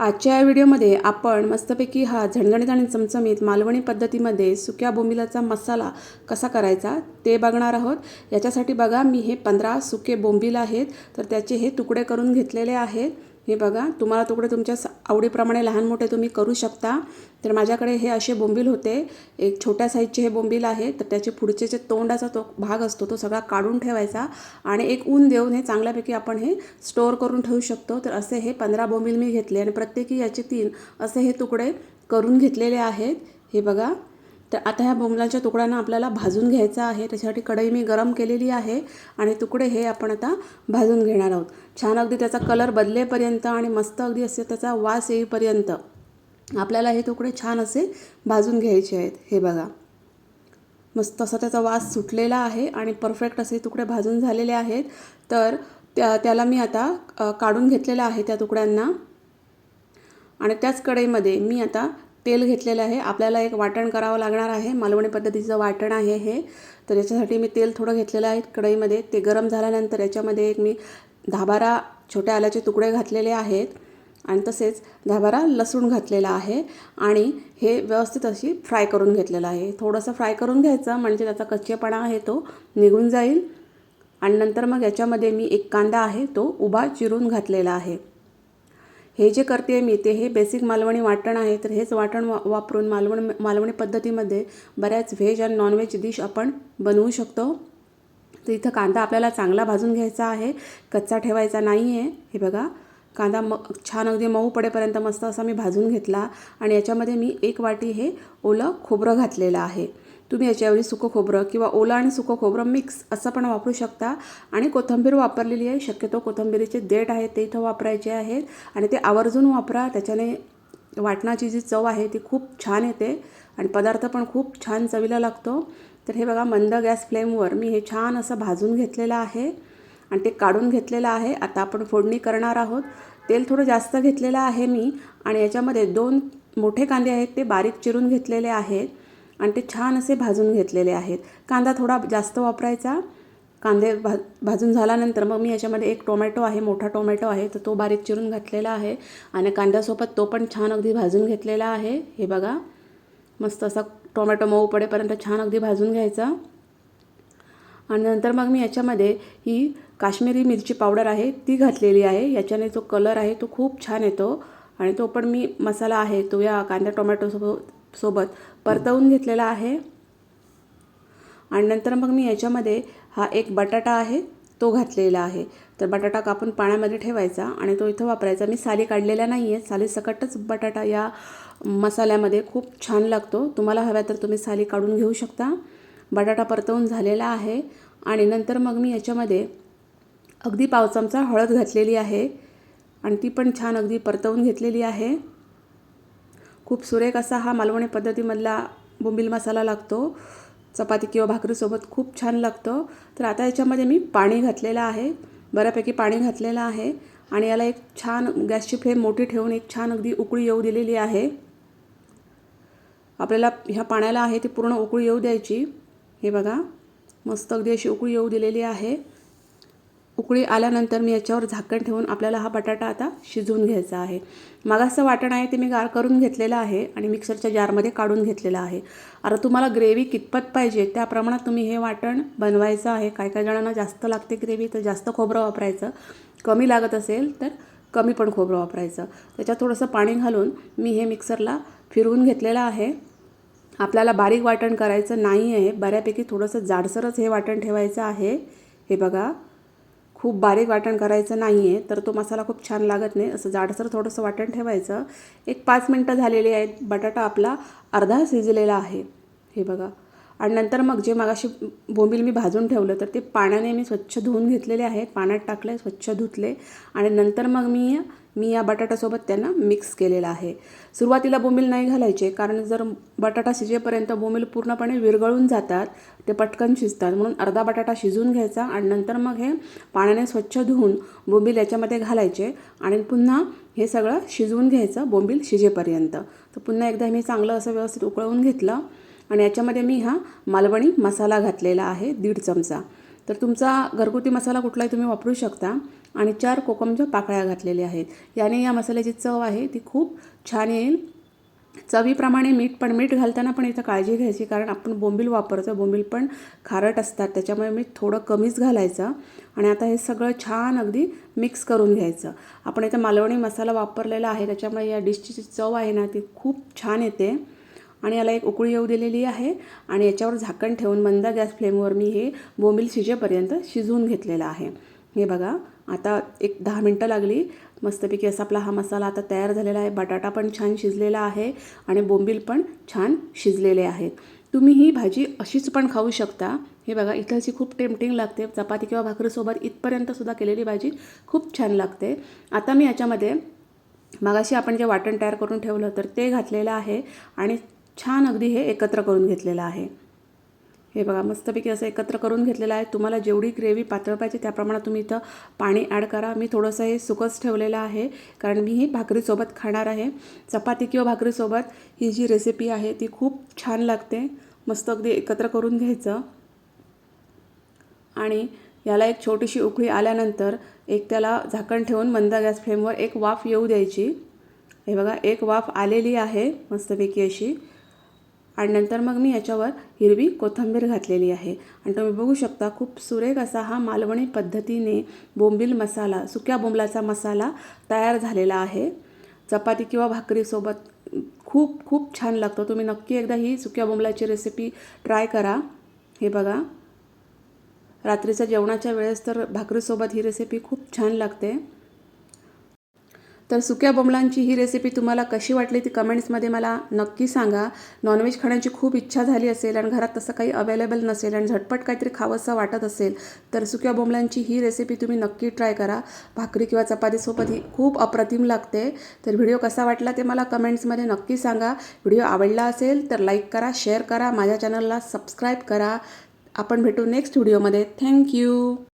आजच्या या व्हिडिओमध्ये आपण मस्तपैकी हा झणझणीत आणि चमचमीत मालवणी पद्धतीमध्ये सुक्या बोंबिलाचा मसाला कसा करायचा ते बघणार आहोत। याच्यासाठी बघा मी हे 15 सुके बोंबील आहेत, तर त्याचे हे तुकडे करून घेतलेले आहेत। हे बघा, तुम्हाला तुकडे तुमच्या आवडीप्रमाणे लहान मोठे तुम्ही करू शकता। तर माझ्याकडे हे असे बोंबील होते, एक छोट्या साईजचे हे बोंबील आहे। तर त्याचे पुढचे जे तोंडाचा तो भाग असतो तो सगळा काढून ठेवायचा आणि एक ऊन देऊन हे चांगल्यापैकी आपण हे स्टोअर करून ठेवू शकतो। तर असे हे 15 बोंबील मी घेतले आणि प्रत्येकी याचे 3 असे हे तुकडे करून घेतलेले आहेत। हे बघा, तर आता ह्या बोंबलाच्या तुकड्यांना आपल्याला भाजून घ्यायचा आहे। त्यासाठी कढई मी गरम केलेली आहे आणि तुकडे हे आपण आता भाजून घेणार आहोत। छान अगदी त्याचा कलर बदलेपर्यंत आणि मस्त अगदी असे त्याचा वास येईपर्यंत आपल्याला हे तुकडे छान असे भाजून घ्यायचे आहेत। हे बघा, मस्त असा त्याचा वास सुटलेला आहे आणि परफेक्ट असे तुकडे भाजून झालेले आहेत। तर त्याला मी आता काढून घेतलेला आहे त्या तुकड्यांना आणि त्याच कढईमध्ये मी आता तेल घेतलेलं आहे। आपल्याला एक वाटण करावं लागणार आहे, मालवणी पद्धतीचं वाटण आहे हे। तर याच्यासाठी मी तेल थोडं घेतलेलं आहे कढईमध्ये। ते गरम झाल्यानंतर याच्यामध्ये एक मी 10-12 छोट्या आल्याचे तुकडे घातलेले आहेत आणि तसेच 10-12 लसूण घातलेला आहे आणि हे व्यवस्थित अशी फ्राय करून घेतलेलं आहे। थोडंसं फ्राय करून घ्यायचं म्हणजे त्याचा कच्चेपणा आहे तो निघून जाईल। आणि नंतर मग याच्यामध्ये मी एक कांदा आहे तो उभा चिरून घातलेला आहे। हे जे करते मी ते हे बेसिक मालवणी वाटण आहे। तर हेच वाटण वापरून मालवणी पद्धतीमध्ये बऱ्याच व्हेज आणि नॉनव्हेज डिश आपण बनवू शकतो। तर इथं कांदा आपल्याला चांगला भाजून घ्यायचा आहे, कच्चा ठेवायचा नाही आहे। हे बघा, कांदा छान अगदी मऊ पडेपर्यंत मस्त असा मी भाजून घेतला आणि याच्यामध्ये मी 1 वाटी हे ओलं खोबरं घातलेलं आहे। तुम्ही याच्याऐवजी सुकं खोबरं किंवा ओलं आणि सुकं खोबरं मिक्स असं पण वापरू शकता आणि कोथिंबीर वापरलेली आहे। शक्यतो कोथिंबीरीचे देठ आहेत ते इथं वापरायचे आहेत आणि ते आवर्जून वापरा। त्याच्याने वाटणाची जी चव आहे ती खूप छान येते आणि पदार्थ पण खूप छान चवीला लागतो। तर हे बघा, मंद गॅस फ्लेमवर मी हे छान असं भाजून घेतलेलं आहे आणि ते काढून घेतलेलं आहे। आता आपण फोडणी करणार आहोत। तेल थोडं जास्त घेतलेलं आहे मी आणि याच्यामध्ये 2 मोठे कांदे आहेत ते बारीक चिरून घेतलेले आहेत आणि ते छान असे भाजून घेतलेले आहेत। कांदा थोडा जास्त वापरायचा। कांदे भाजून झाल्यानंतर मग मी याच्यामध्ये एक टोमॅटो आहे, मोठा टोमॅटो आहे, तर तो बारीक चिरून घातलेला आहे आणि कांद्यासोबत तो पण छान अगदी भाजून घेतलेला आहे। हे बघा, मस्त असा टोमॅटो मऊ पडेपर्यंत छान अगदी भाजून घ्यायचा आणि नंतर मग मी याच्यामध्ये ही काश्मीरी मिरची पावडर आहे ती घातलेली आहे। याच्याने जो कलर आहे तो खूप छान येतो आणि तो पण मी मसाला आहे तो या कांदा टोमॅटो सोबत परतवून घेतलेला आहे। आणि नंतर मग मी याच्यामध्ये हा एक बटाटा आहे तो घातलेला आहे। तर बटाटा कापून पाण्यामध्ये ठेवायचा आणि तो इथं वापरायचा। मी साली काढलेल्या नाही आहे, साली सकटच बटाटा या मसाल्यामध्ये खूप छान लागतो। तुम्हाला हव्या तर तुम्ही साली काढून घेऊ शकता। बटाटा परतवून झालेला आहे आणि नंतर मग मी याच्यामध्ये अगदी पाव चमचा हळद घातलेली आहे आणि ती पण छान अगदी परतवून घेतलेली आहे। खूप सुरेख असा हा मालवणी पद्धतीमधला बोंबील मसाला लागतो, चपाती किंवा भाकरीसोबत खूप छान लागतो। तर आता याच्यामध्ये मी पाणी घातलेलं आहे, बऱ्यापैकी पाणी घातलेलं आहे आणि याला एक छान गॅसची फ्लेम मोठी ठेवून एक छान अगदी उकळी येऊ दिलेली आहे। आपल्याला ह्या पाण्याला आहे ती पूर्ण उकळी येऊ द्यायची। हे बघा, मस्त अगदी अशी उकळी येऊ दिलेली आहे। उकळी आल्यानंतर मी याच्यावर झाकण ठेवून आपल्याला हा बटाटा आता शिजवून घ्यायचा आहे। मागासचं वाटण आहे ते मी गार करून घेतलेलं आहे आणि मिक्सरच्या जारमध्ये काढून घेतलेलं आहे। आता तुम्हाला ग्रेव्ही कितपत पाहिजे त्या प्रमाणात तुम्ही हे वाटण बनवायचं आहे। काही जणांना जास्त लागते ग्रेव्ही तर जास्त खोबरं वापरायचं, कमी लागत असेल तर कमी पण खोबरं वापरायचं। त्याच्यात थोडंसं पाणी घालून मी हे मिक्सरला फिरवून घेतलेलं आहे। आपल्याला बारीक वाटण करायचं नाही आहे, बऱ्यापैकी थोडंसं जाडसरच हे वाटण ठेवायचं आहे। हे बघा, खूप बारीक वाटण करायचं नाही आहे तर तो मसाला खूप छान लागत नाही। असं जाडसर थोडंसं वाटण ठेवायचं। एक 5 मिनटं झालेली आहेत, बटाटा आपला अर्धा शिजलेला आहे। हे बघा, आणि नंतर मग जे मगाशी बोंबील मी भाजून ठेवलं तर ते पाण्याने मी स्वच्छ धुवून घेतलेले आहेत, पाण्यात टाकले, स्वच्छ धुतले आणि नंतर मग मी या बटाट्यासोबत त्यांना मिक्स केलेलं आहे। सुरुवातीला बोंबील नाही घालायचे, कारण जर बटाटा शिजेपर्यंत बोंबील पूर्णपणे विरघळून जातात, ते पटकन शिजतात। म्हणून अर्धा बटाटा शिजून घ्यायचा आणि नंतर मग हे पाण्याने स्वच्छ धुवून बोंबील याच्यामध्ये घालायचे आणि पुन्हा हे सगळं शिजवून घ्यायचं बोंबील शिजेपर्यंत। तर पुन्हा एकदा मी चांगलं असं व्यवस्थित उकळवून घेतलं आणि याच्यामध्ये मी हा मालवणी मसाला घातलेला आहे 1.5 चमचा। तर तुमचा घरगुती मसाला कुठलाही तुम्ही वापरू शकता आणि 4 कोकमच्या पाकळ्या घातलेल्या आहेत. याने या मसाल्याची चव आहे ती खूप छान येईल. चवीप्रमाणे मीठ घालताना पण इथं काळजी घ्यायची, कारण आपण बोंबील वापरतो. बोंबील पण खारट असतात, त्याच्यामुळे मीठ थोडं कमीच घालायचं. आणि आता हे सगळं छान अगदी मिक्स करून घ्यायचं. आपण इथं मालवणी मसाला वापरलेला आहे, त्याच्यामुळे या डिशची जी चव आहे ना ती खूप छान येते. आणि याला एक उकळी येऊ दिलेली आहे आणि याच्यावर झाकण ठेवून मंद गॅस फ्लेमवर मी हे बोंबील शिजेपर्यंत शिजवून घेतलेलं आहे. हे बघा, आता एक 10 मिनटं लागली. मस्तपैकी असा आपला हा मसाला आता तयार झालेला आहे. बटाटा पण छान शिजलेला आहे आणि बोंबील पण छान शिजलेले आहेत. तुम्ही ही भाजी अशीच पण खाऊ शकता. हे बघा, इथं अशी खूप टेम्पटिंग लागते. चपाती किंवा भाकरीसोबत इथपर्यंतसुद्धा केलेली भाजी खूप छान लागते. आता मी याच्यामध्ये मगाशी आपण जे वाटण तयार करून ठेवलं तर ते घातलेलं आहे आणि छान अगदी हे एकत्र करून घेतलेलं आहे. हे बघा, मस्तपैकी असं एकत्र करून घेतलेलं आहे. तुम्हाला जेवढी ग्रेव्ही पातळ पाहिजे त्या प्रमाणात तुम्ही इथं पाणी ॲड करा. मी थोडंसं हे सुकंच ठेवलेलं आहे, कारण मी ही भाकरीसोबत खाणार आहे. चपाती किंवा भाकरीसोबत ही जी रेसिपी आहे ती खूप छान लागते. मस्त अगदी एकत्र करून घ्यायचं आणि याला एक छोटीशी उकळी आल्यानंतर एक त्याला झाकण ठेवून मंद गॅस फ्लेमवर एक वाफ येऊ द्यायची. हे बघा, एक वाफ आलेली आहे मस्तपैकी अशी. आणि नंतर मग मी याच्यावर हिरवी कोथिंबीर घातलेली आहे आणि तुम्ही बघू शकता खूप सुरेख असा हा मालवणी पद्धतीने बोंबील मसाला, सुक्या बोंबलाचा मसाला तयार झालेला आहे. चपाती किंवा भाकरीसोबत खूप खूप छान लागतो. तुम्ही नक्की एकदा ही सुक्या बोंबलाची रेसिपी ट्राय करा. हे बघा, रात्रीच्या जेवणाच्या वेळेस तर भाकरीसोबत ही रेसिपी खूप छान लागते. तर सुक्या बोंबलांची ही रेसिपी तुम्हाला कशी वाटली ती कमेंट्समध्ये मला नक्की सांगा. नॉनव्हेज खाण्याची खूप इच्छा झाली असेल आणि घरात तसं काही अवेलेबल नसेल आणि झटपट काहीतरी खावंसं वाटत असेल तर सुक्या बोंबलांची ही रेसिपी तुम्ही नक्की ट्राय करा. भाकरी किंवा चपातीसोबत ही खूप अप्रतिम लागते. तर व्हिडिओ कसा वाटला ते मला कमेंट्समध्ये नक्की सांगा. व्हिडिओ आवडला असेल तर लाईक करा, शेअर करा, माझ्या चॅनलला सबस्क्राईब करा. आपण भेटू नेक्स्ट व्हिडिओमध्ये. थँक्यू.